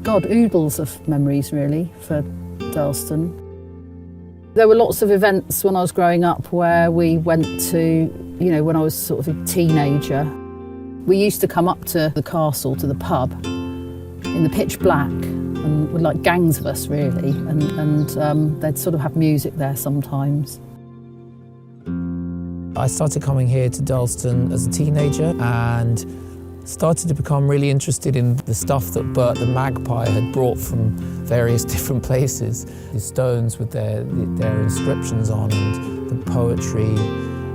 God, oodles of memories really for Durlston. There were lots of events when I was growing up where we went to, when I was sort of a teenager. We used to come up to the castle, to the pub, in the pitch black, and with like gangs of us really, and they'd sort of have music there sometimes. I started coming here to Durlston as a teenager and started to become really interested in the stuff that Bert the Magpie had brought from various different places. The stones with their inscriptions on and the poetry.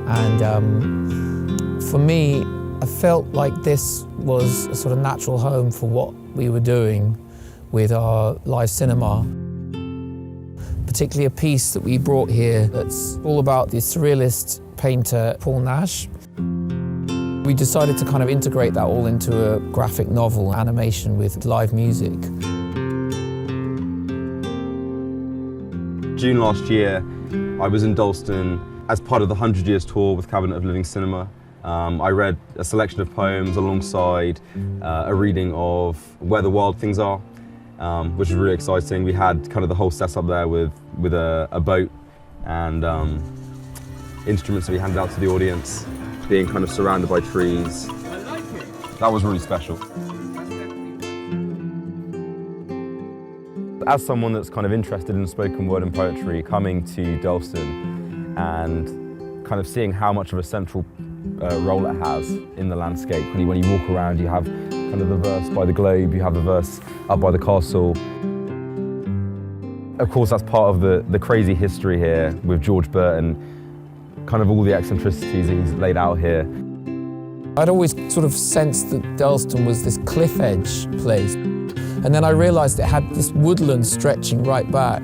And for me, I felt like this was a sort of natural home for what we were doing with our live cinema. Particularly a piece that we brought here that's all about the surrealist painter Paul Nash. We decided to kind of integrate that all into a graphic novel animation with live music. June last year, I was in Durlston as part of the 100 Years Tour with Cabinet of Living Cinema. I read a selection of poems alongside a reading of Where the Wild Things Are, which was really exciting. We had kind of the whole setup there with a boat and instruments that we handed out to the audience, being kind of surrounded by trees. That was really special. As someone that's kind of interested in spoken word and poetry, coming to Durlston and kind of seeing how much of a central role it has in the landscape. When you walk around, you have kind of the verse by the Globe, you have the verse up by the castle. Of course, that's part of the crazy history here with George Burton, kind of all the eccentricities that he's laid out here. I'd always sort of sensed that Durlston was this cliff edge place. And then I realised it had this woodland stretching right back.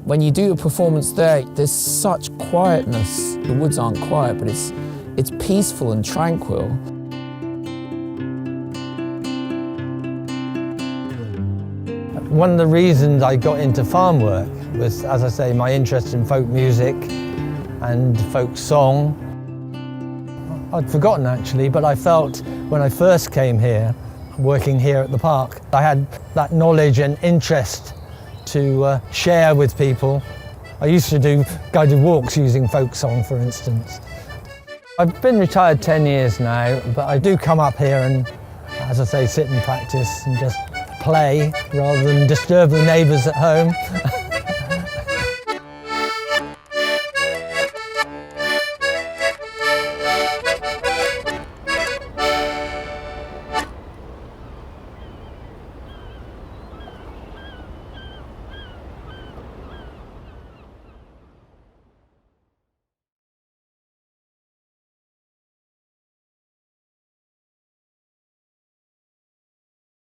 When you do a performance there, there's such quietness. The woods aren't quiet, but it's peaceful and tranquil. One of the reasons I got into farm work was, as I say, my interest in folk music and folk song. I'd forgotten actually, but I felt when I first came here, working here at the park, I had that knowledge and interest to share with people. I used to do guided walks using folk song, for instance. I've been retired 10 years now, but I do come up here and, as I say, sit and practice and just play rather than disturb the neighbours at home.